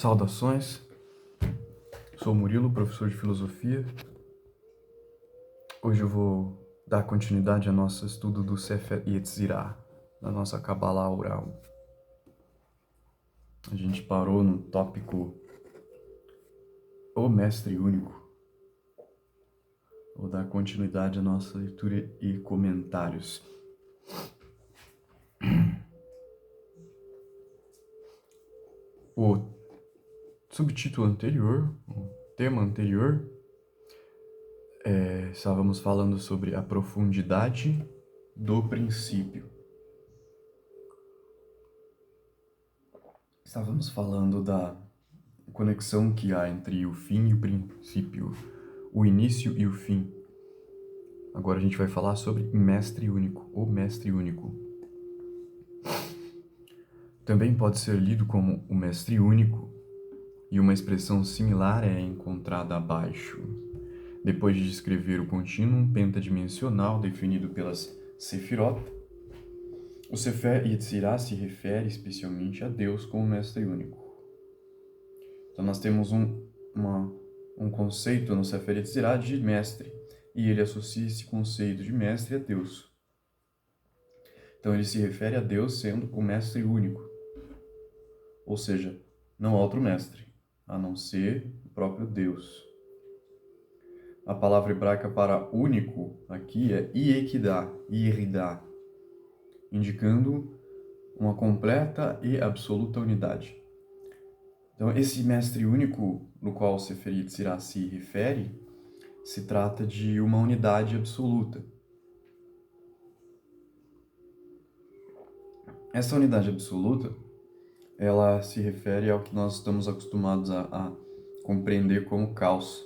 Saudações, sou Murilo, professor de filosofia. Hoje eu vou dar continuidade ao nosso estudo do Sefer Yetzirah, da nossa Kabbalah oral. A gente parou no tópico O Mestre Único. Vou dar continuidade à nossa leitura e comentários. O subtítulo anterior, o tema anterior, estávamos falando sobre a profundidade do princípio. Estávamos falando da conexão que há entre o fim e o princípio, o início e o fim. Agora a gente vai falar sobre Mestre Único, o Mestre Único. Também pode ser lido como o Mestre Único, e uma expressão similar é encontrada abaixo. Depois de descrever o contínuo pentadimensional definido pelas Sefirot, o Sefer Yetzirah se refere especialmente a Deus como Mestre Único. Então nós temos um conceito no Sefer Yetzirah de mestre, e ele associa esse conceito de mestre a Deus. Então ele se refere a Deus sendo o Mestre Único, ou seja, não há outro mestre, a não ser o próprio Deus. A palavra hebraica para único aqui é Yeridá, indicando uma completa e absoluta unidade. Então, esse mestre único no qual o Sefer Yetzirah se refere, se trata de uma unidade absoluta. Essa unidade absoluta, ela se refere ao que nós estamos acostumados a compreender como caos.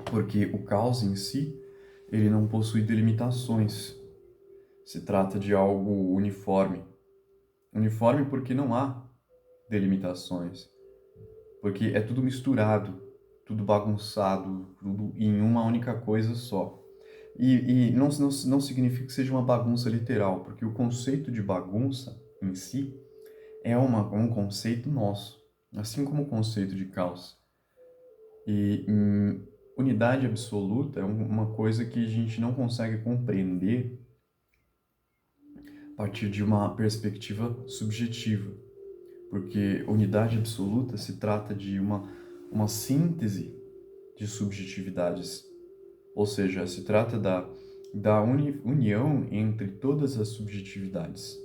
Porque o caos em si, ele não possui delimitações. Se trata de algo uniforme. Uniforme porque não há delimitações. Porque é tudo misturado, tudo bagunçado, tudo em uma única coisa só. E não significa que seja uma bagunça literal, porque o conceito de bagunça em si é um conceito nosso, assim como o conceito de caos. E unidade absoluta é uma coisa que a gente não consegue compreender a partir de uma perspectiva subjetiva, porque unidade absoluta se trata de uma síntese de subjetividades, ou seja, se trata da união entre todas as subjetividades.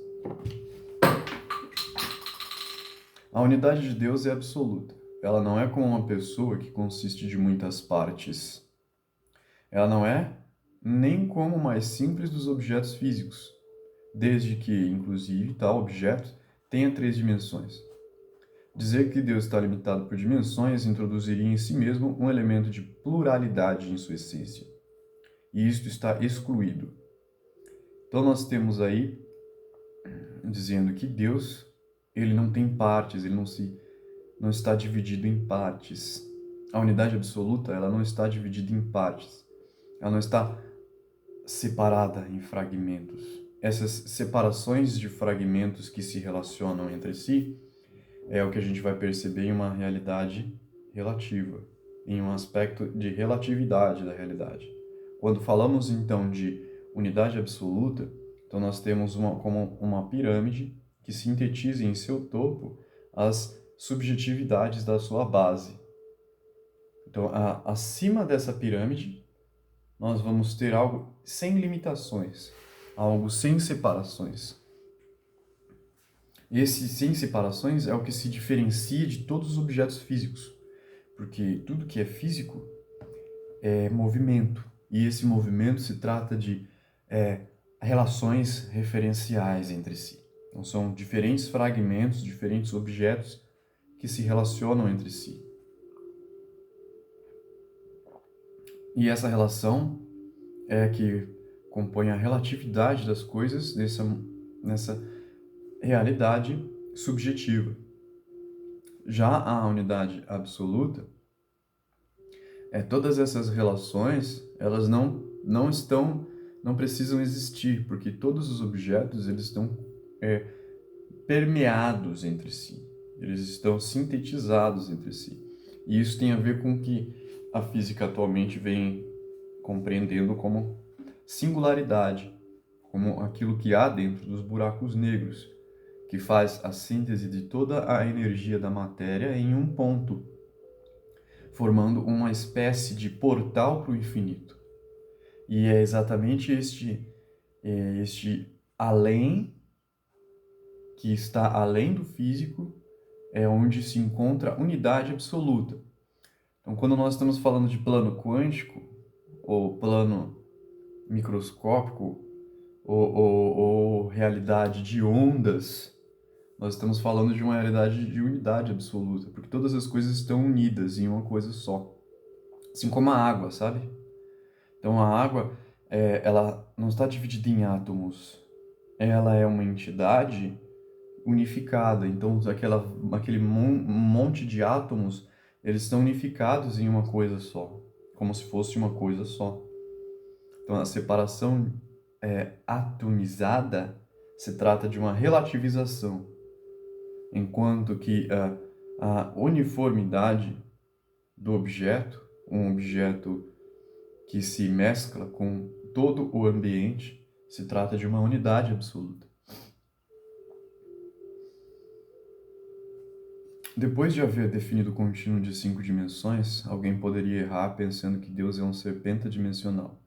A unidade de Deus é absoluta. Ela não é como uma pessoa que consiste de muitas partes. Ela não é nem como o mais simples dos objetos físicos, desde que, inclusive, tal objeto tenha 3 dimensões. Dizer que Deus está limitado por dimensões introduziria em si mesmo um elemento de pluralidade em sua essência. E isto está excluído. Então nós temos aí dizendo que Deus, ele não tem partes, ele não está dividido em partes. A unidade absoluta, ela não está dividida em partes. Ela não está separada em fragmentos. Essas separações de fragmentos que se relacionam entre si é o que a gente vai perceber em uma realidade relativa, em um aspecto de relatividade da realidade. Quando falamos então de unidade absoluta, então nós temos como uma pirâmide que sintetiza em seu topo as subjetividades da sua base. Então, acima dessa pirâmide, nós vamos ter algo sem limitações, algo sem separações. Esse sem separações é o que se diferencia de todos os objetos físicos, porque tudo que é físico é movimento, e esse movimento se trata de relações referenciais entre si. Então, são diferentes fragmentos, diferentes objetos que se relacionam entre si. E essa relação é que compõe a relatividade das coisas nessa realidade subjetiva. Já a unidade absoluta, todas essas relações, elas não precisam existir, porque todos os objetos eles estão permeados entre si. eles estão sintetizados entre si. E isso tem a ver com o que a física atualmente vem compreendendo como singularidade, como aquilo que há dentro dos buracos negros, que faz a síntese de toda a energia da matéria em um ponto, formando uma espécie de portal para o infinito. E é exatamente este além, que está além do físico, é onde se encontra a unidade absoluta. Então, quando nós estamos falando de plano quântico, ou plano microscópico, ou realidade de ondas, nós estamos falando de uma realidade de unidade absoluta, porque todas as coisas estão unidas em uma coisa só. Assim como a água, sabe? Então, a água, ela não está dividida em átomos. Ela é uma entidade unificada. Então, aquele monte de átomos, eles estão unificados em uma coisa só, como se fosse uma coisa só. Então, a separação atomizada se trata de uma relativização, enquanto que a uniformidade do objeto, um objeto que se mescla com todo o ambiente, se trata de uma unidade absoluta. Depois de haver definido o contínuo de 5 dimensões, alguém poderia errar pensando que Deus é um ser pentadimensional.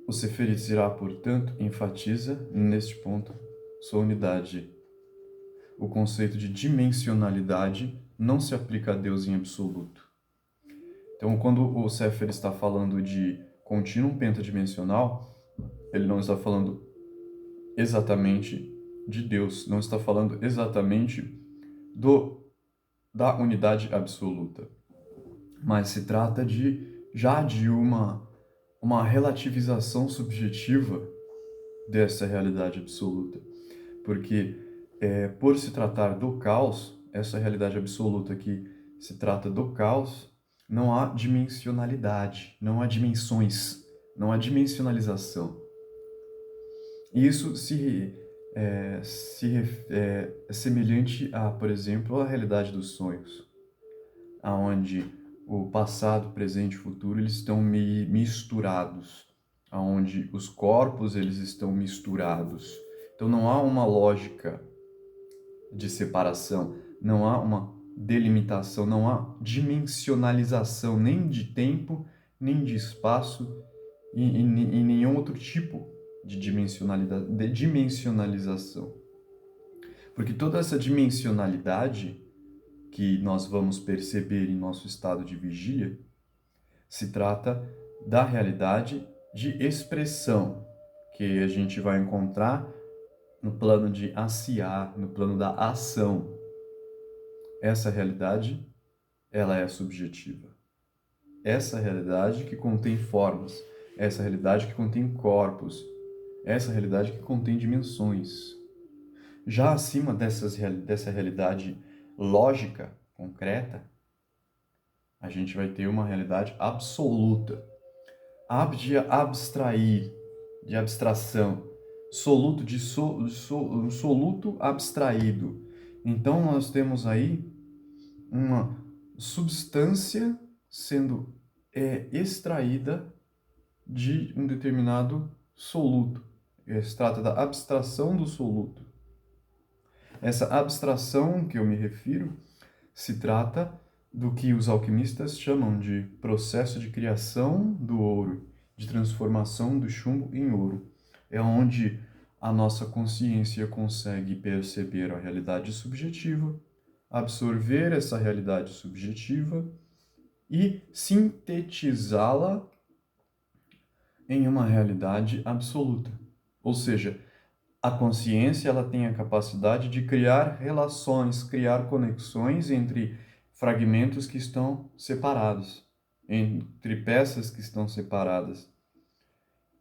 O Seferis Irá, portanto, enfatiza, neste ponto, sua unidade. O conceito de dimensionalidade não se aplica a Deus em absoluto. Então, quando o Sefer está falando de contínuo pentadimensional, ele não está falando exatamente de Deus, não está falando exatamente da unidade absoluta, mas se trata já de uma relativização subjetiva dessa realidade absoluta, porque por se tratar do caos, essa realidade absoluta que se trata do caos, não há dimensionalidade, não há dimensões, não há dimensionalização. E isso é semelhante a, por exemplo, a realidade dos sonhos, aonde o passado, presente e futuro eles estão misturados, aonde os corpos eles estão misturados. Então não há uma lógica de separação, não há uma delimitação, não há dimensionalização nem de tempo, nem de espaço e nenhum outro tipo de dimensionalização. Porque toda essa dimensionalidade que nós vamos perceber em nosso estado de vigília se trata da realidade de expressão que a gente vai encontrar no plano de aciar, no plano da ação. Essa realidade, ela é subjetiva. Essa realidade que contém formas, essa realidade que contém corpos, essa realidade que contém dimensões. Já acima dessa realidade lógica, concreta, a gente vai ter uma realidade absoluta. De abstrair, de abstração. Soluto de soluto abstraído. Então nós temos aí uma substância sendo extraída de um determinado soluto. Se trata da abstração do soluto. Essa abstração que eu me refiro se trata do que os alquimistas chamam de processo de criação do ouro, de transformação do chumbo em ouro. É onde a nossa consciência consegue perceber a realidade subjetiva, absorver essa realidade subjetiva e sintetizá-la em uma realidade absoluta. Ou seja, a consciência ela tem a capacidade de criar relações, criar conexões entre fragmentos que estão separados, entre peças que estão separadas.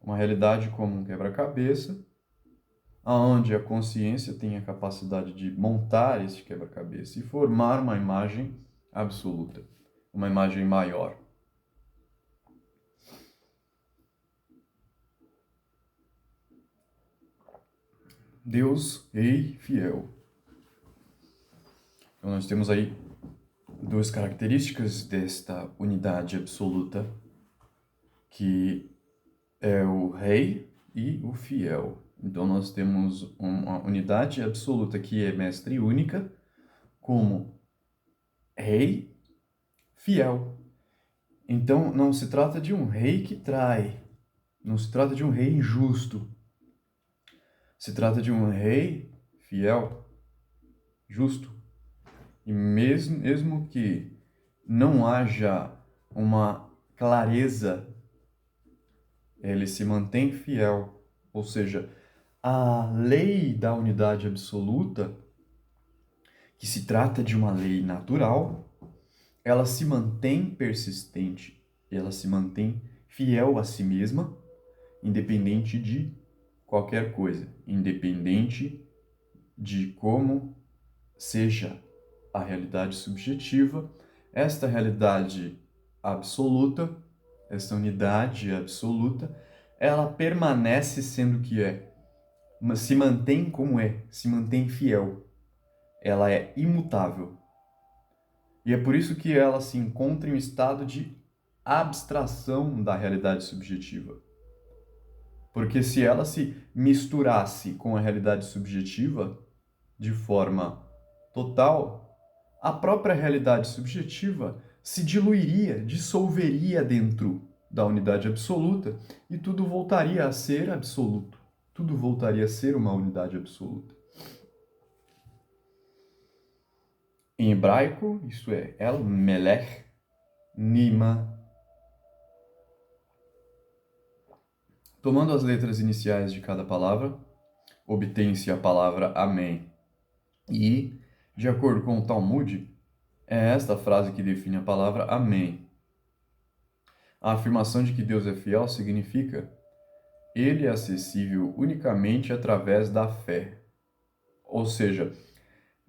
Uma realidade como um quebra-cabeça, onde a consciência tem a capacidade de montar esse quebra-cabeça e formar uma imagem absoluta, uma imagem maior. Deus, Rei fiel. Então nós temos aí duas características desta unidade absoluta, que é o rei e o fiel. Então nós temos uma unidade absoluta que é mestre única, como rei fiel. Então não se trata de um rei que trai, não se trata de um rei injusto, se trata de um rei fiel, justo. E mesmo que não haja uma clareza, ele se mantém fiel. Ou seja, a lei da unidade absoluta, que se trata de uma lei natural, ela se mantém persistente, ela se mantém fiel a si mesma, independente de qualquer coisa, independente de como seja a realidade subjetiva, esta realidade absoluta, esta unidade absoluta, ela permanece sendo o que é, mas se mantém como é, se mantém fiel. Ela é imutável. E é por isso que ela se encontra em um estado de abstração da realidade subjetiva. Porque se ela se misturasse com a realidade subjetiva de forma total, a própria realidade subjetiva se diluiria, dissolveria dentro da unidade absoluta e tudo voltaria a ser absoluto. Tudo voltaria a ser uma unidade absoluta. Em hebraico, isso é El Melech Nima. Tomando as letras iniciais de cada palavra, obtém-se a palavra Amém. E, de acordo com o Talmud, é esta frase que define a palavra Amém. A afirmação de que Deus é fiel significa: Ele é acessível unicamente através da fé. Ou seja,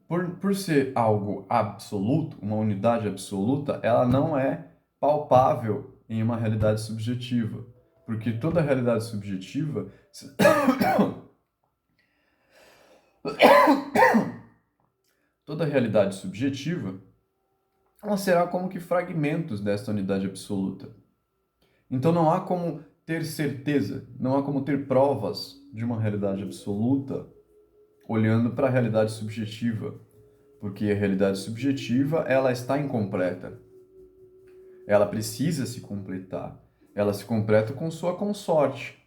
por ser algo absoluto, uma unidade absoluta, ela não é palpável em uma realidade subjetiva. Porque toda realidade subjetiva toda realidade subjetiva, ela será como que fragmentos desta unidade absoluta. Então não há como ter certeza, não há como ter provas de uma realidade absoluta olhando para a realidade subjetiva, porque a realidade subjetiva, ela está incompleta. Ela precisa se completar. Ela se completa com sua consorte.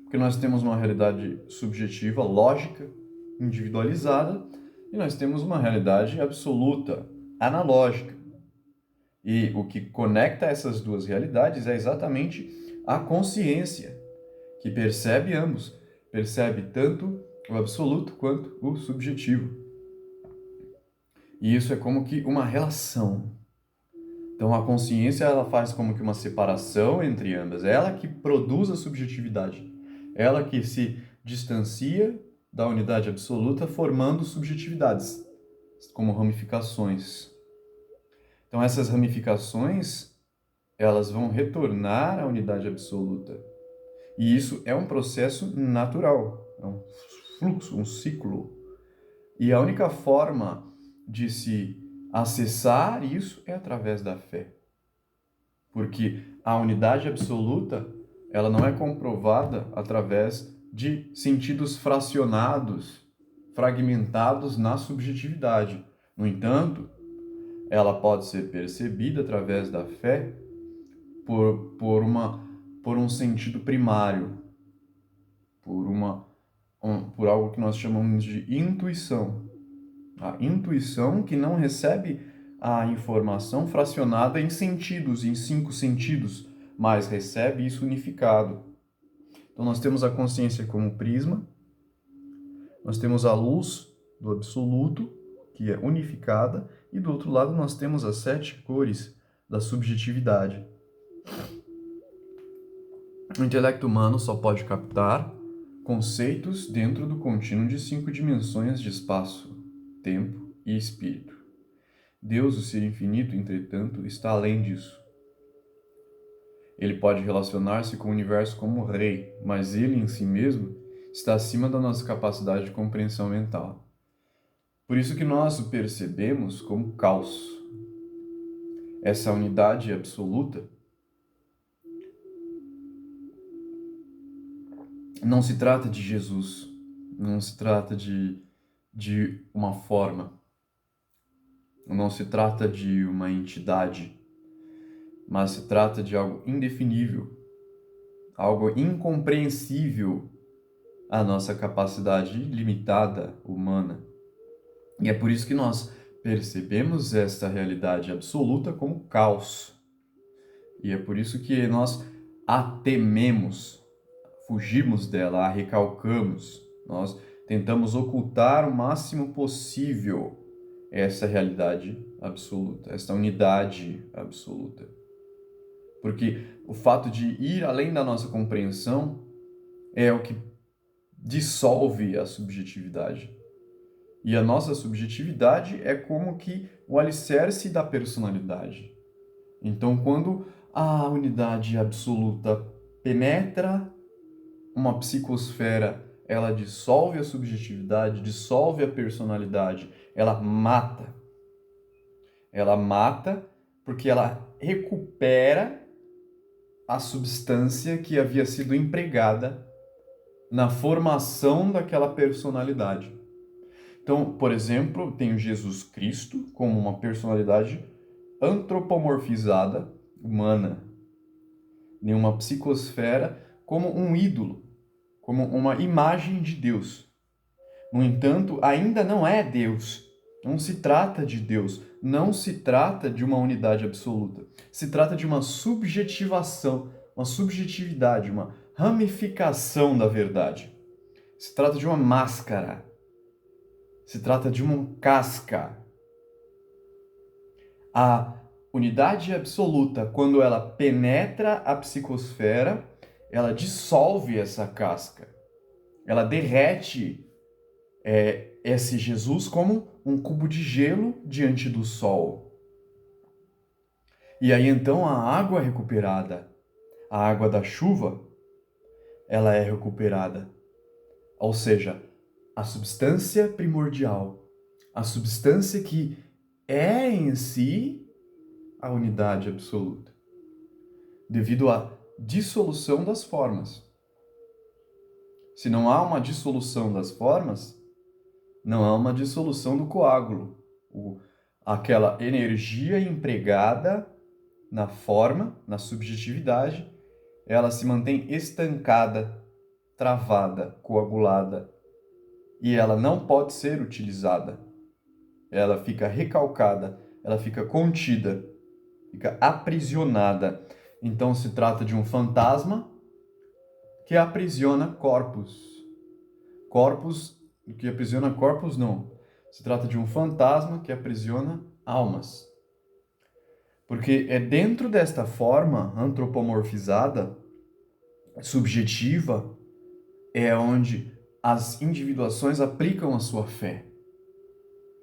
Porque nós temos uma realidade subjetiva, lógica, individualizada, e nós temos uma realidade absoluta, analógica. E o que conecta essas duas realidades é exatamente a consciência, que percebe ambos, percebe tanto o absoluto quanto o subjetivo. E isso é como que uma relação. Então a consciência, ela faz como que uma separação entre ambas, é ela que produz a subjetividade, ela que se distancia da unidade absoluta, formando subjetividades, como ramificações. Então essas ramificações, elas vão retornar à unidade absoluta. E isso é um processo natural, é um fluxo, um ciclo. E a única forma de se acessar isso é através da fé. Porque a unidade absoluta, ela não é comprovada através de sentidos fracionados, fragmentados na subjetividade. No entanto, ela pode ser percebida através da fé por um sentido primário, por algo que nós chamamos de intuição. A intuição que não recebe a informação fracionada em sentidos, em 5 sentidos, mas recebe isso unificado. Então nós temos a consciência como prisma, nós temos a luz do absoluto, que é unificada, e do outro lado nós temos as 7 cores da subjetividade. O intelecto humano só pode captar conceitos dentro do contínuo de 5 dimensões de espaço, tempo e espírito. Deus, o ser infinito, entretanto, está além disso. Ele pode relacionar-se com o universo como rei, mas ele em si mesmo está acima da nossa capacidade de compreensão mental. Por isso que nós o percebemos como caos. Essa unidade absoluta não se trata de Jesus, não se trata de uma forma, não se trata de uma entidade, mas se trata de algo indefinível, algo incompreensível à nossa capacidade limitada humana. E é por isso que nós percebemos esta realidade absoluta como caos. E é por isso que nós a tememos, fugimos dela, a recalcamos. Nós tentamos ocultar o máximo possível essa realidade absoluta, essa unidade absoluta. Porque o fato de ir além da nossa compreensão é o que dissolve a subjetividade. E a nossa subjetividade é como que o alicerce da personalidade. Então, quando a unidade absoluta penetra uma psicosfera, ela dissolve a subjetividade, dissolve a personalidade, ela mata. Ela mata porque ela recupera a substância que havia sido empregada na formação daquela personalidade. Então, por exemplo, tenho Jesus Cristo como uma personalidade antropomorfizada, humana, em uma psicosfera, como um ídolo, como uma imagem de Deus. No entanto, ainda não é Deus. Não se trata de Deus, não se trata de uma unidade absoluta. Se trata de uma subjetivação, uma subjetividade, uma ramificação da verdade. Se trata de uma máscara. Se trata de uma casca. A unidade absoluta, quando ela penetra a psicosfera, ela dissolve essa casca. Ela derrete esse Jesus como um cubo de gelo diante do sol. E aí então a água é recuperada, a água da chuva, ela é recuperada. Ou seja, a substância primordial, a substância que é em si a unidade absoluta, devido à dissolução das formas. Se não há uma dissolução das formas, não há uma dissolução do coágulo. Aquela energia empregada na forma, na subjetividade, ela se mantém estancada, travada, coagulada, e ela não pode ser utilizada. Ela fica recalcada, ela fica contida, fica aprisionada. Então se trata de um fantasma que aprisiona corpos. Que aprisiona corpos não. Se trata de um fantasma que aprisiona almas. Porque é dentro desta forma antropomorfizada, subjetiva, é onde as individuações aplicam a sua fé.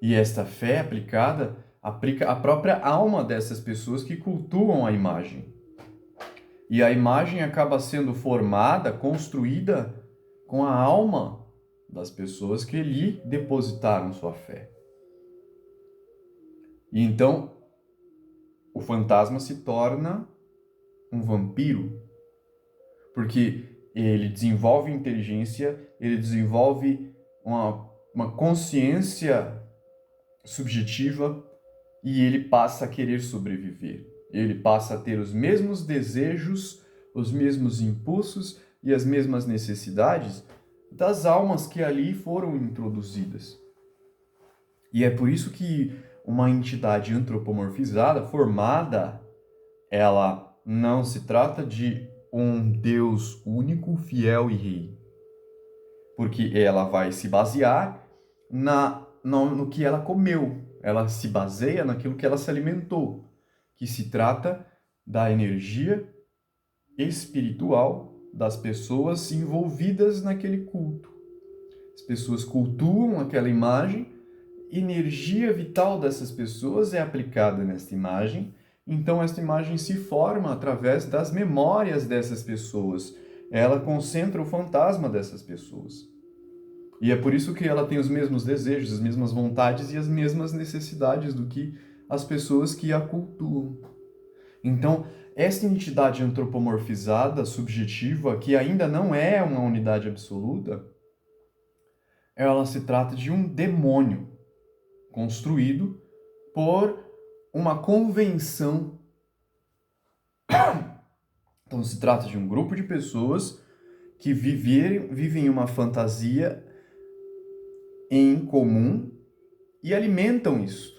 E esta fé aplicada aplica a própria alma dessas pessoas que cultuam a imagem. E a imagem acaba sendo formada, construída com a alma das pessoas que lhe depositaram sua fé. E então, o fantasma se torna um vampiro, porque ele desenvolve inteligência, ele desenvolve uma consciência subjetiva e ele passa a querer sobreviver. Ele passa a ter os mesmos desejos, os mesmos impulsos e as mesmas necessidades das almas que ali foram introduzidas. E é por isso que uma entidade antropomorfizada, formada, ela não se trata de um Deus único, fiel e rei. Porque ela vai se basear no que ela comeu. Ela se baseia naquilo que ela se alimentou, que se trata da energia espiritual das pessoas envolvidas naquele culto. As pessoas cultuam aquela imagem, energia vital dessas pessoas é aplicada nesta imagem, então esta imagem se forma através das memórias dessas pessoas. Ela concentra o fantasma dessas pessoas. E é por isso que ela tem os mesmos desejos, as mesmas vontades e as mesmas necessidades do que as pessoas que a cultuam. Então, essa entidade antropomorfizada, subjetiva, que ainda não é uma unidade absoluta, ela se trata de um demônio construído por uma convenção. Então, se trata de um grupo de pessoas que vivem uma fantasia em comum e alimentam isso.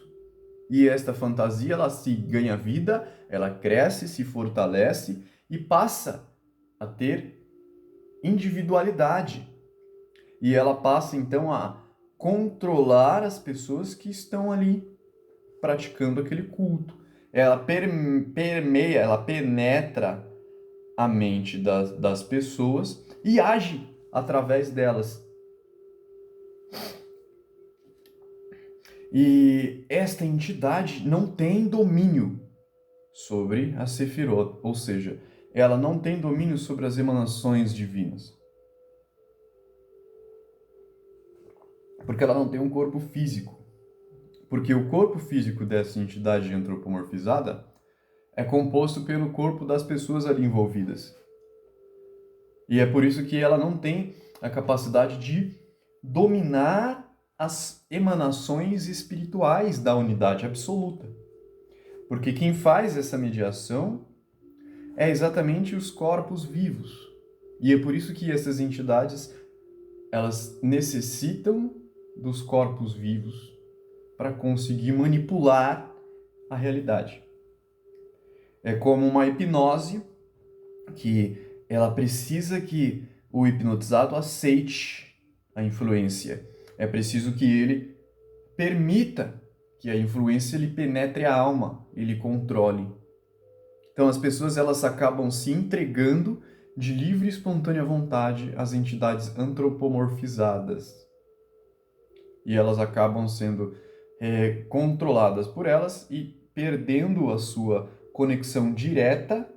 E esta fantasia, ela se ganha vida, ela cresce, se fortalece e passa a ter individualidade. E ela passa, então, a controlar as pessoas que estão ali praticando aquele culto. Ela permeia, ela penetra a mente das pessoas e age através delas. E esta entidade não tem domínio sobre a Sefirot, ou seja, ela não tem domínio sobre as emanações divinas. Porque ela não tem um corpo físico. Porque o corpo físico dessa entidade antropomorfizada é composto pelo corpo das pessoas ali envolvidas. E é por isso que ela não tem a capacidade de dominar as emanações espirituais da unidade absoluta. Porque quem faz essa mediação é exatamente os corpos vivos. E é por isso que essas entidades, elas necessitam dos corpos vivos para conseguir manipular a realidade. É como uma hipnose que ela precisa que o hipnotizado aceite a influência. É preciso que ele permita que a influência lhe penetre a alma, ele controle. Então as pessoas elas acabam se entregando de livre e espontânea vontade às entidades antropomorfizadas. E elas acabam sendo controladas por elas e perdendo a sua conexão direta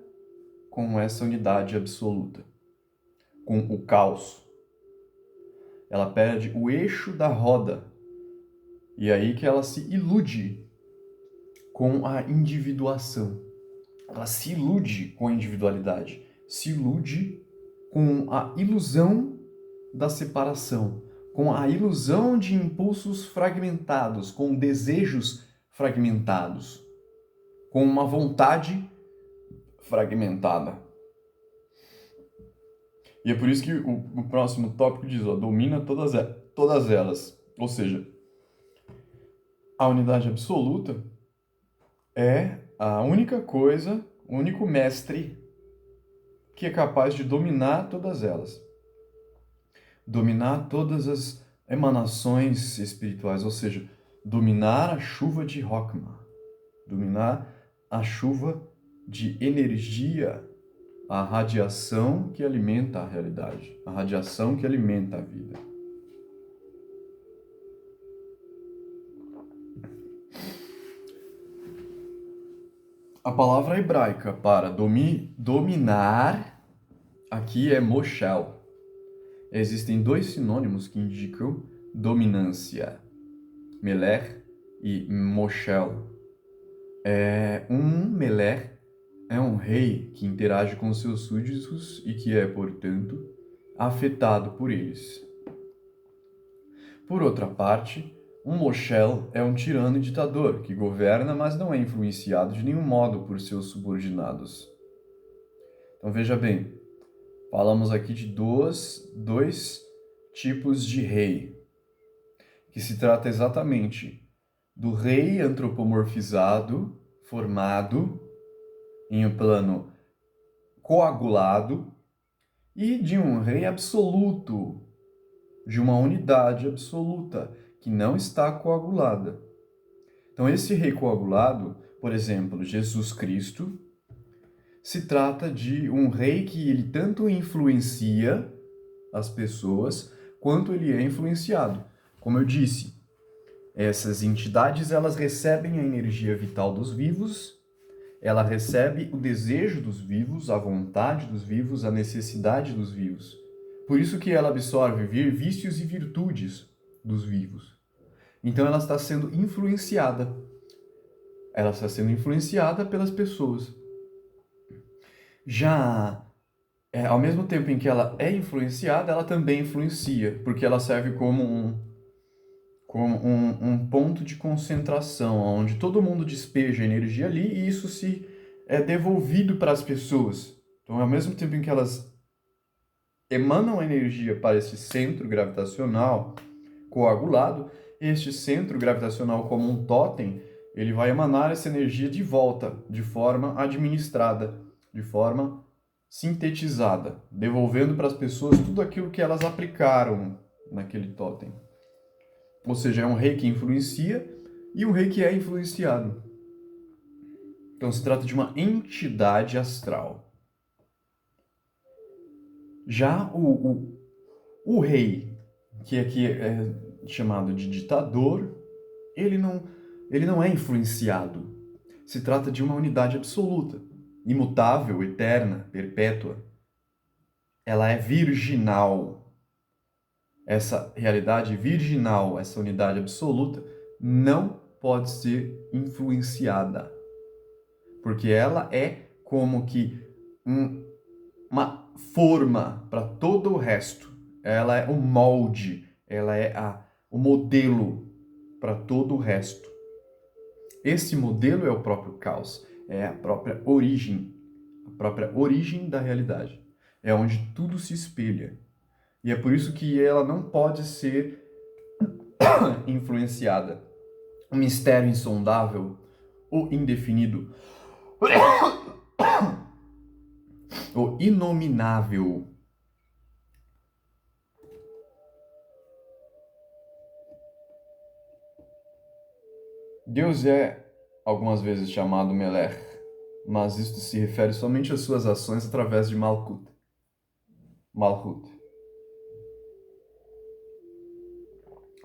com essa unidade absoluta, com o caos. Ela perde o eixo da roda. E é aí que ela se ilude com a individuação. Ela se ilude com a individualidade, se ilude com a ilusão da separação, com a ilusão de impulsos fragmentados, com desejos fragmentados, com uma vontade fragmentada. E é por isso que o próximo tópico diz, domina todas elas. Ou seja, a unidade absoluta é a única coisa, o único mestre que é capaz de dominar todas elas. Dominar todas as emanações espirituais, ou seja, dominar a chuva de Rockman, dominar a chuva de energia, a radiação que alimenta a realidade, a radiação que alimenta a vida. A palavra hebraica para dominar aqui é moshel. Existem dois sinônimos que indicam dominância, melech e moshel. Melech é um rei que interage com seus súditos e que é, portanto, afetado por eles. Por outra parte, um moshel é um tirano e ditador que governa, mas não é influenciado de nenhum modo por seus subordinados. Então veja bem, falamos aqui de dois tipos de rei, que se trata exatamente do rei antropomorfizado, formado em um plano coagulado, e de um rei absoluto, de uma unidade absoluta, que não está coagulada. Então, esse rei coagulado, por exemplo, Jesus Cristo, se trata de um rei que ele tanto influencia as pessoas, quanto ele é influenciado. Como eu disse, essas entidades, elas recebem a energia vital dos vivos, ela recebe o desejo dos vivos, a vontade dos vivos, a necessidade dos vivos. Por isso que ela absorve vícios e virtudes dos vivos. Então ela está sendo influenciada. Ela está sendo influenciada pelas pessoas. Já ao mesmo tempo em que ela é influenciada, ela também influencia, porque ela serve como um ponto de concentração, onde todo mundo despeja energia ali e isso se é devolvido para as pessoas. Então, ao mesmo tempo em que elas emanam energia para esse centro gravitacional coagulado, este centro gravitacional como um totem, ele vai emanar essa energia de volta, de forma administrada, de forma sintetizada, devolvendo para as pessoas tudo aquilo que elas aplicaram naquele totem. Ou seja, é um rei que influencia e um rei que é influenciado. Então se trata de uma entidade astral. Já o rei, que aqui é chamado de ditador, ele não é influenciado. Se trata de uma unidade absoluta, imutável, eterna, perpétua. Ela é virginal. Essa realidade virginal, essa unidade absoluta, não pode ser influenciada. Porque ela é como que uma forma para todo o resto. Ela é o molde, ela é o modelo para todo o resto. Esse modelo é o próprio caos, é a própria origem da realidade. É onde tudo se espelha. E é por isso que ela não pode ser influenciada. O mistério insondável, o indefinido, o inominável. Deus é algumas vezes chamado Melech, mas isto se refere somente às suas ações através de Malkut.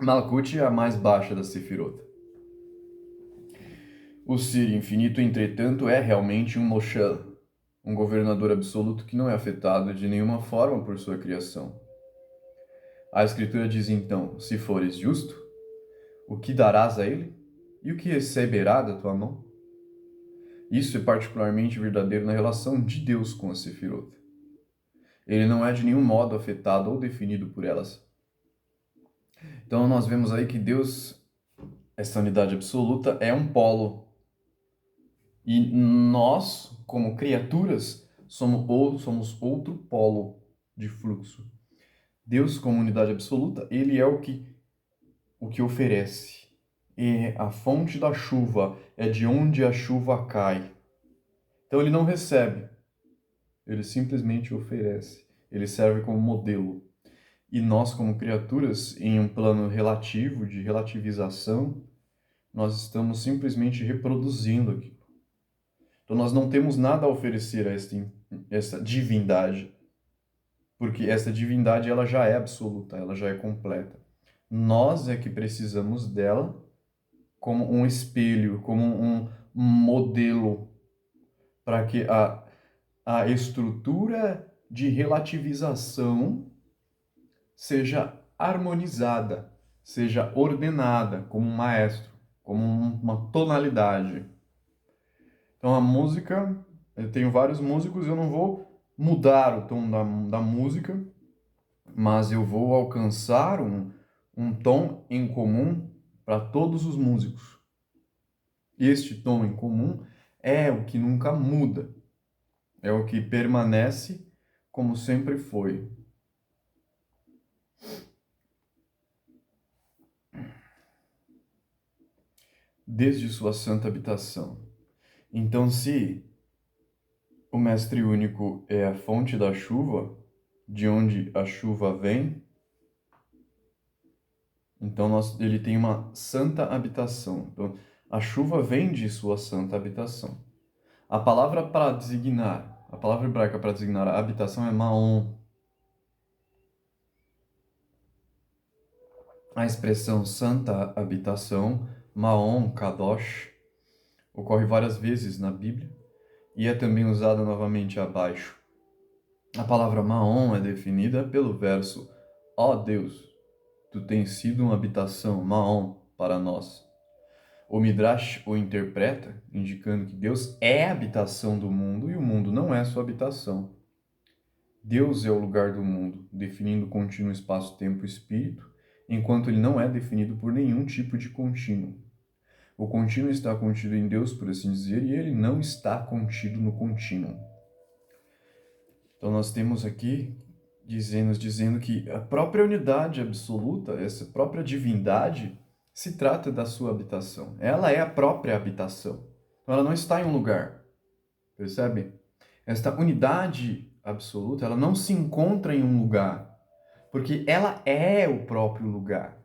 Malkut é a mais baixa da Sefirot. O Ser infinito, entretanto, é realmente um Moshel, um governador absoluto que não é afetado de nenhuma forma por sua criação. A Escritura diz então: se fores justo, o que darás a ele? E o que receberá da tua mão? Isso é particularmente verdadeiro na relação de Deus com a Sefirot. Ele não é de nenhum modo afetado ou definido por elas. Então nós vemos aí que Deus, essa unidade absoluta, é um polo. E nós, como criaturas, somos outro polo de fluxo. Deus, como unidade absoluta, ele é o que oferece. É a fonte da chuva, é de onde a chuva cai. Então ele não recebe, ele simplesmente oferece. Ele serve como modelo. E nós, como criaturas, em um plano relativo, de relativização, nós estamos simplesmente reproduzindo aquilo. Então nós não temos nada a oferecer a essa divindade, porque essa divindade ela já é absoluta, ela já é completa. Nós é que precisamos dela como um espelho, como um modelo, para que a estrutura de relativização seja harmonizada, seja ordenada como um maestro, como uma tonalidade. Então a música, eu tenho vários músicos, eu não vou mudar o tom da música, mas eu vou alcançar um tom em comum para todos os músicos. Este tom em comum é o que nunca muda, é o que permanece como sempre foi. Desde sua santa habitação. Então, se o Mestre Único é a fonte da chuva, de onde a chuva vem, então ele tem uma santa habitação. Então, a chuva vem de sua santa habitação. A palavra hebraica para designar a habitação é Maon. A expressão santa habitação, Maon Kadosh, ocorre várias vezes na Bíblia e é também usada novamente abaixo. A palavra Maom é definida pelo verso: Ó Deus, tu tens sido uma habitação, Maom, para nós. O Midrash o interpreta, indicando que Deus é a habitação do mundo e o mundo não é sua habitação. Deus é o lugar do mundo, definindo o contínuo espaço-tempo e espírito, enquanto ele não é definido por nenhum tipo de contínuo. O contínuo está contido em Deus, por assim dizer, e ele não está contido no contínuo. Então nós temos aqui dizendo que a própria unidade absoluta, essa própria divindade, se trata da sua habitação. Ela é a própria habitação. Então ela não está em um lugar. Percebe? Esta unidade absoluta, ela não se encontra em um lugar, porque ela é o próprio lugar.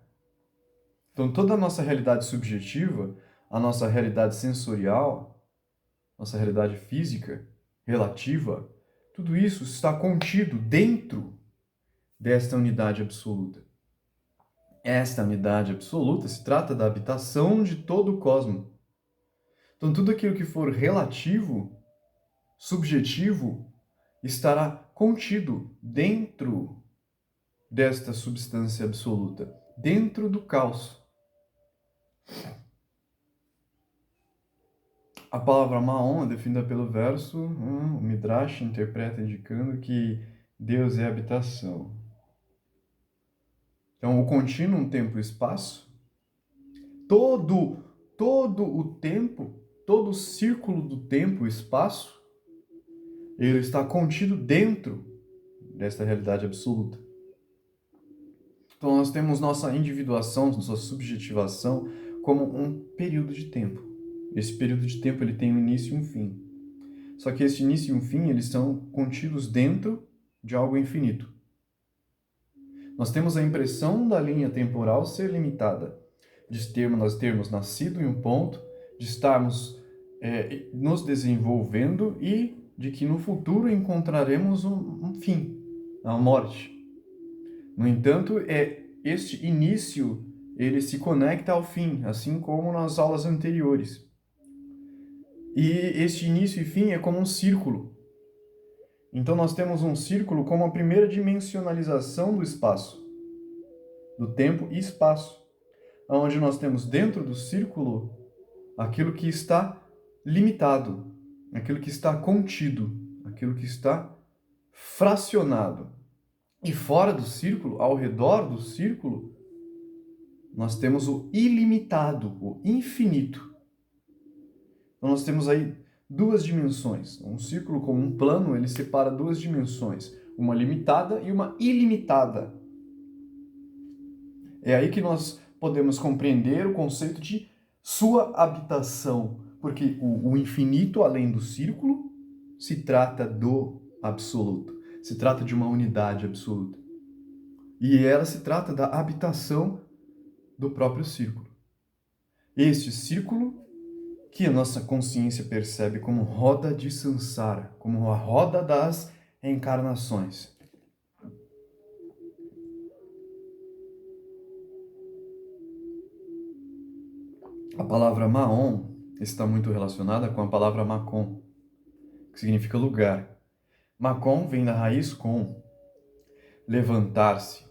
Então toda a nossa realidade subjetiva, a nossa realidade sensorial, nossa realidade física, relativa, tudo isso está contido dentro desta unidade absoluta. Esta unidade absoluta se trata da habitação de todo o cosmos. Então tudo aquilo que for relativo, subjetivo, estará contido dentro desta substância absoluta, dentro do caos. A palavra Maom é definida pelo verso, o Midrash interpreta indicando que Deus é habitação. Então, o contínuo tempo e espaço, todo o tempo, todo o círculo do tempo e espaço, ele está contido dentro desta realidade absoluta. Então, nós temos nossa individuação, nossa subjetivação como um período de tempo. Esse período de tempo ele tem um início e um fim. Só que esse início e um fim, eles são contidos dentro de algo infinito. Nós temos a impressão da linha temporal ser limitada, de nós termos nascido em um ponto, de estarmos nos desenvolvendo e de que no futuro encontraremos um fim, a morte. No entanto, este início ele se conecta ao fim, assim como nas aulas anteriores. E este início e fim é como um círculo. Então nós temos um círculo como a primeira dimensionalização do espaço, do tempo e espaço, onde nós temos dentro do círculo aquilo que está limitado, aquilo que está contido, aquilo que está fracionado. E fora do círculo, ao redor do círculo, nós temos o ilimitado, o infinito. Então nós temos aí duas dimensões. Um círculo como um plano, ele separa duas dimensões, uma limitada e uma ilimitada. É aí que nós podemos compreender o conceito de sua habitação, porque o infinito além do círculo se trata do absoluto, se trata de uma unidade absoluta. E ela se trata da habitação do próprio círculo. Este círculo que a nossa consciência percebe como roda de Sansara, como a roda das encarnações. A palavra Maom está muito relacionada com a palavra Makom, que significa lugar. Makom vem da raiz com, levantar-se.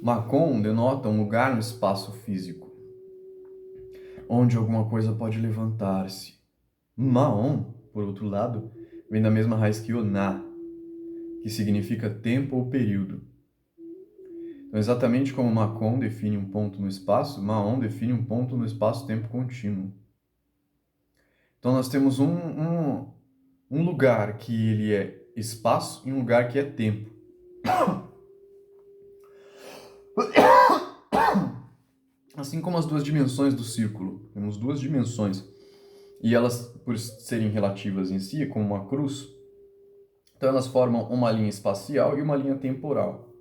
Makom denota um lugar no espaço físico, onde alguma coisa pode levantar-se. Maom, por outro lado, vem da mesma raiz que Oná, que significa tempo ou período. Então, exatamente como Makom define um ponto no espaço, Maom define um ponto no espaço-tempo contínuo. Então, nós temos um lugar que ele é espaço e um lugar que é tempo. Assim como as duas dimensões do círculo. Temos duas dimensões. E elas, por serem relativas em si, como uma cruz, então elas formam uma linha espacial e uma linha temporal.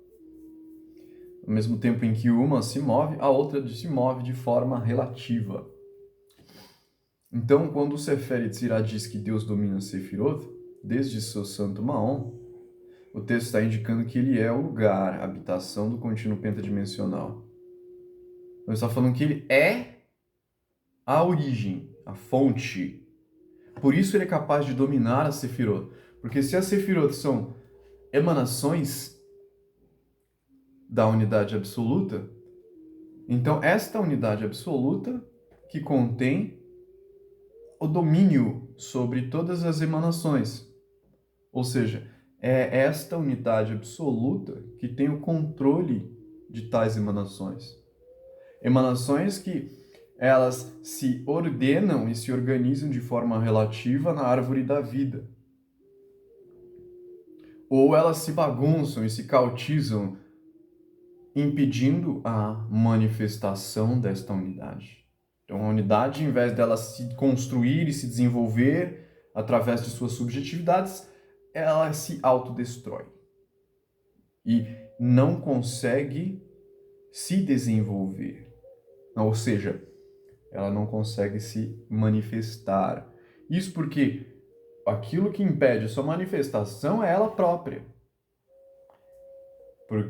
Ao mesmo tempo em que uma se move, a outra se move de forma relativa. Então, quando o Sefer Yetzirah diz que Deus domina Sefirot, desde seu santo Maom, o texto está indicando que ele é o lugar, a habitação do contínuo pentadimensional. Ele está falando que ele é a origem, a fonte. Por isso ele é capaz de dominar a Sefirot. Porque se as Sefirot são emanações da unidade absoluta. Então, esta unidade absoluta que contém o domínio sobre todas as emanações. Ou seja, é esta unidade absoluta que tem o controle de tais emanações. Emanações que elas se ordenam e se organizam de forma relativa na árvore da vida. Ou elas se bagunçam e se cautizam, impedindo a manifestação desta unidade. Então, a unidade, em vez dela se construir e se desenvolver através de suas subjetividades, ela se autodestrói e não consegue se desenvolver. Ou seja, ela não consegue se manifestar. Isso porque aquilo que impede a sua manifestação é ela própria,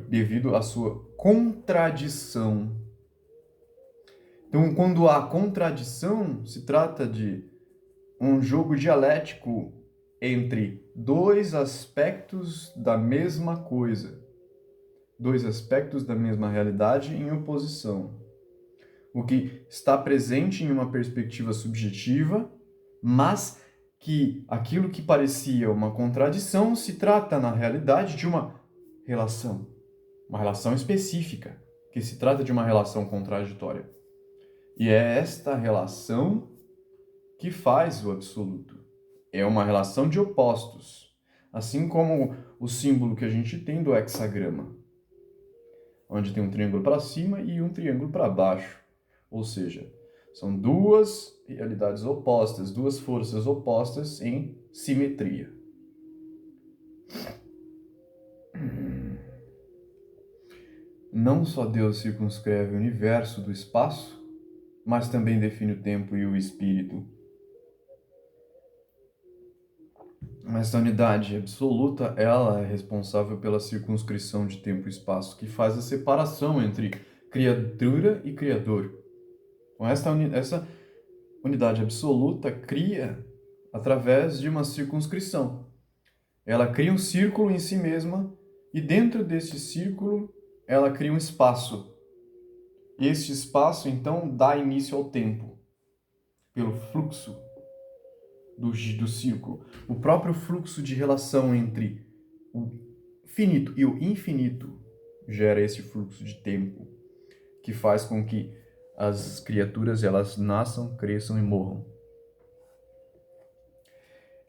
devido à sua contradição. Então, quando há contradição, se trata de um jogo dialético entre dois aspectos da mesma coisa, dois aspectos da mesma realidade em oposição. O que está presente em uma perspectiva subjetiva, mas que aquilo que parecia uma contradição se trata, na realidade, de uma relação específica, que se trata de uma relação contraditória. E é esta relação que faz o absoluto. É uma relação de opostos, assim como o símbolo que a gente tem do hexagrama, onde tem um triângulo para cima e um triângulo para baixo. Ou seja, são duas realidades opostas, duas forças opostas em simetria. Não só Deus circunscreve o universo do espaço, mas também define o tempo e o espírito. Essa unidade absoluta, ela é responsável pela circunscrição de tempo e espaço, que faz a separação entre criatura e criador. Então, essa unidade absoluta cria através de uma circunscrição. Ela cria um círculo em si mesma e dentro desse círculo ela cria um espaço. E este espaço, então, dá início ao tempo, pelo fluxo do círculo. O próprio fluxo de relação entre o finito e o infinito gera esse fluxo de tempo, que faz com que as criaturas elas nasçam, cresçam e morram.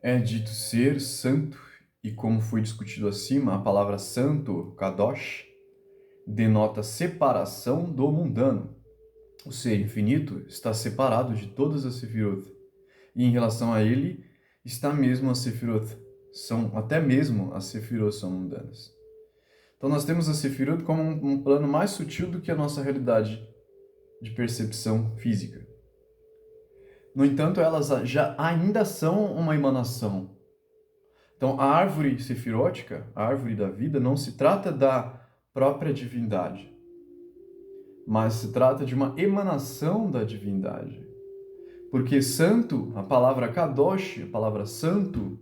É dito ser santo, e como foi discutido acima, a palavra santo, kadosh, denota separação do mundano. O ser infinito está separado de todas as sefirot. E em relação a ele, está mesmo a sefirot. Até mesmo as sefirot são mundanas. Então nós temos a sefirot como um plano mais sutil do que a nossa realidade de percepção física. No entanto, elas já ainda são uma emanação. Então, a árvore sefirótica, a árvore da vida, não se trata da própria divindade, mas se trata de uma emanação da divindade. Porque santo, a palavra kadosh, a palavra santo,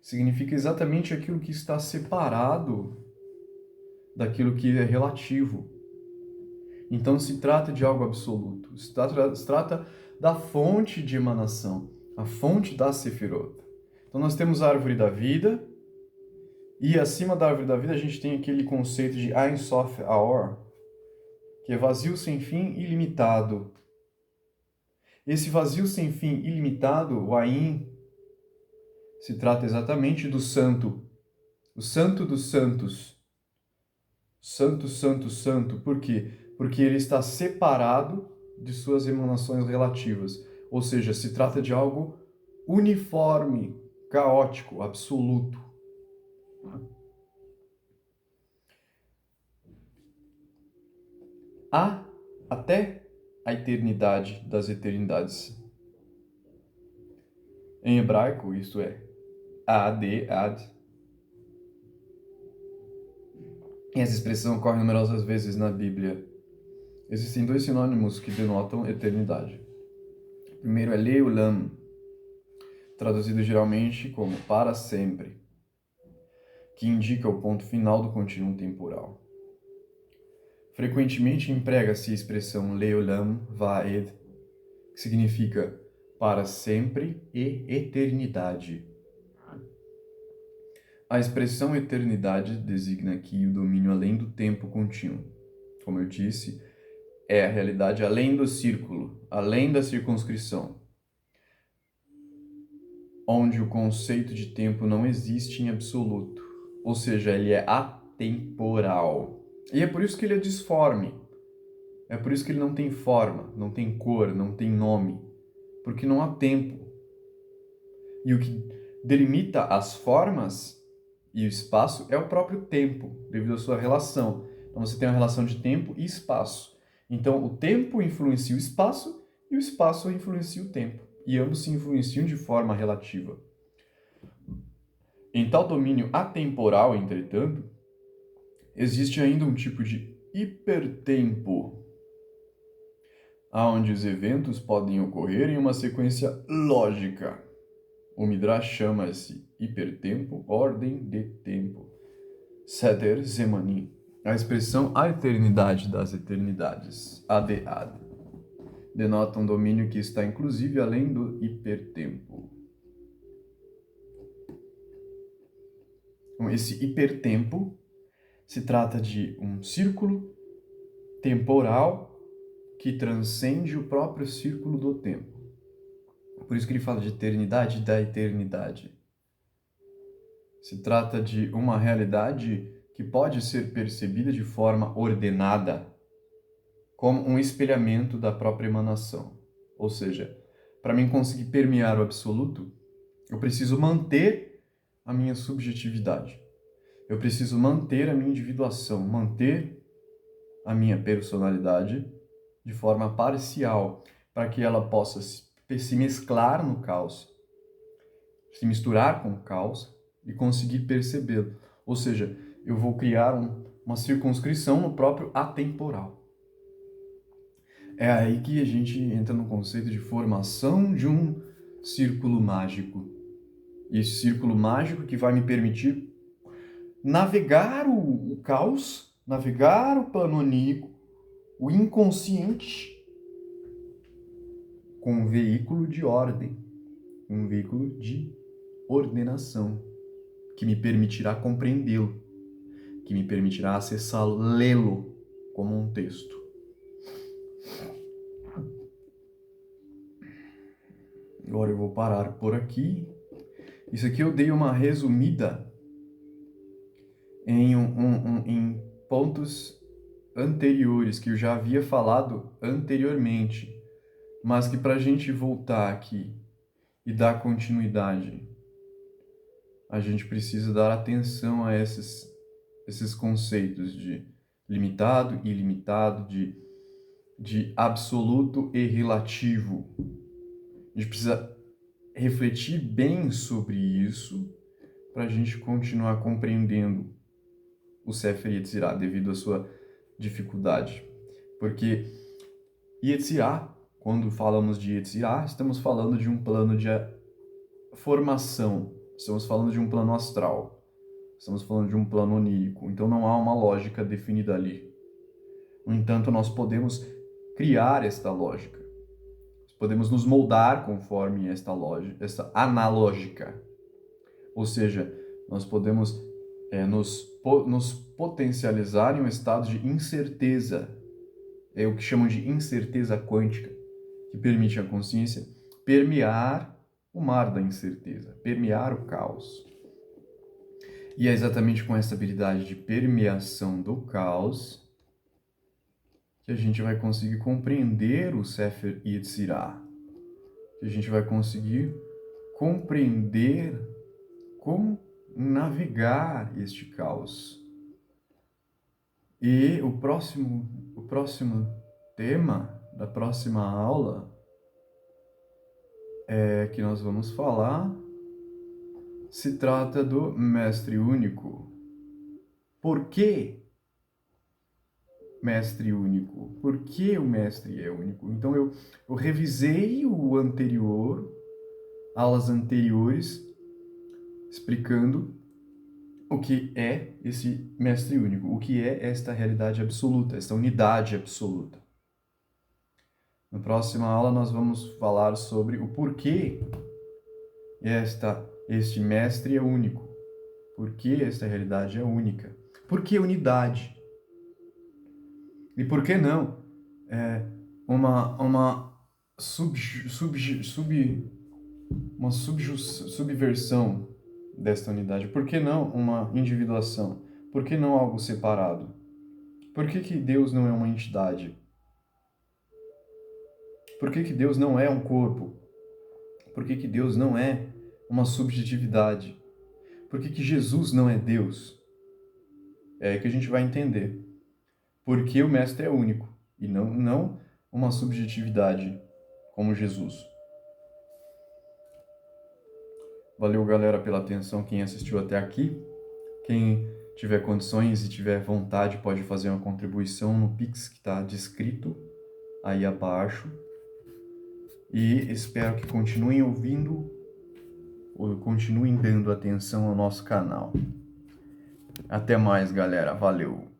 significa exatamente aquilo que está separado daquilo que é relativo. Então se trata de algo absoluto, se trata da fonte de emanação, a fonte da Sefirot. Então nós temos a árvore da vida, e acima da árvore da vida a gente tem aquele conceito de Ein Sof Aor, que é vazio sem fim ilimitado. Esse vazio sem fim ilimitado, o Ain, se trata exatamente do santo, o santo dos santos. Santo, santo, santo. Por quê? Porque ele está separado de suas emanações relativas. Ou seja, se trata de algo uniforme, caótico, absoluto. Há até a eternidade das eternidades. Em hebraico, isto é, ad, ad. E essa expressão ocorre numerosas vezes na Bíblia. Existem dois sinônimos que denotam eternidade. O primeiro é Leolam, traduzido geralmente como para sempre. que indica o ponto final do contínuo temporal. Frequentemente emprega-se a expressão Leolam Vaed, que significa para sempre e eternidade. A expressão eternidade designa aqui o domínio além do tempo contínuo. Como eu disse, é a realidade além do círculo, além da circunscrição, onde o conceito de tempo não existe em absoluto, ou seja, ele é atemporal. E é por isso que ele é disforme. É por isso que ele não tem forma, não tem cor, não tem nome, porque não há tempo. E o que delimita as formas e o espaço é o próprio tempo, devido à sua relação. Então você tem uma relação de tempo e espaço. Então o tempo influencia o espaço e o espaço influencia o tempo. E ambos se influenciam de forma relativa. Em tal domínio atemporal, entretanto, existe ainda um tipo de hipertempo, onde os eventos podem ocorrer em uma sequência lógica. O Midrash chama esse hipertempo ordem de tempo, Seder Zemanim, a expressão a eternidade das eternidades, Ad, denota um domínio que está inclusive além do hipertempo. Então, esse hipertempo se trata de um círculo temporal que transcende o próprio círculo do tempo. Por isso que ele fala de eternidade da eternidade. Se trata de uma realidade que pode ser percebida de forma ordenada, como um espelhamento da própria emanação. Ou seja, para mim conseguir permear o absoluto, eu preciso manter a minha subjetividade. Eu preciso manter a minha individuação, manter a minha personalidade de forma parcial, para que ela possa se mesclar no caos, se misturar com o caos e conseguir percebê-lo. Ou seja, eu vou criar uma circunscrição no próprio atemporal. É aí que a gente entra no conceito de formação de um círculo mágico. E esse círculo mágico que vai me permitir navegar o caos, navegar o plano onírico, o inconsciente, com um veículo de ordem, um veículo de ordenação, que me permitirá compreendê-lo, que me permitirá acessá-lo, lê-lo como um texto. Agora eu vou parar por aqui. Isso aqui eu dei uma resumida em pontos anteriores, que eu já havia falado anteriormente, mas que para a gente voltar aqui e dar continuidade, a gente precisa dar atenção a esses conceitos de limitado e ilimitado, de absoluto e relativo. A gente precisa refletir bem sobre isso para a gente continuar compreendendo o Sefer Yetzirah devido à sua dificuldade. Porque Yetzirah, quando falamos de Yetzirah, estamos falando de um plano de formação, estamos falando de um plano astral, estamos falando de um plano onírico, então não há uma lógica definida ali. No entanto, nós podemos criar esta lógica, nós podemos nos moldar conforme esta lógica, esta analógica, ou seja, nós podemos nos potencializar em um estado de incerteza, é o que chamam de incerteza quântica, que permite à consciência permear o mar da incerteza, permear o caos. E é exatamente com essa habilidade de permeação do caos que a gente vai conseguir compreender o Sefer Yetzirah, que a gente vai conseguir compreender como navegar este caos. E o próximo tema da próxima aula que nós vamos falar se trata do Mestre Único. Por que Mestre Único? Por que o Mestre é único? Então eu revisei o anterior, aulas anteriores, explicando o que é esse mestre único, o que é esta realidade absoluta, esta unidade absoluta. Na próxima aula nós vamos falar sobre o porquê este mestre é único, por que esta realidade é única, por que unidade e por que não uma subversão desta unidade, por que não uma individuação, por que não algo separado, por que Deus não é uma entidade, por que Deus não é um corpo, por que Deus não é uma subjetividade, por que Jesus não é Deus? É aí que a gente vai entender. Porque o mestre é único e não uma subjetividade como Jesus. Valeu, galera, pela atenção, quem assistiu até aqui. Quem tiver condições e tiver vontade pode fazer uma contribuição no Pix que está descrito aí abaixo. E espero que continuem ouvindo ou continuem dando atenção ao nosso canal. Até mais, galera. Valeu!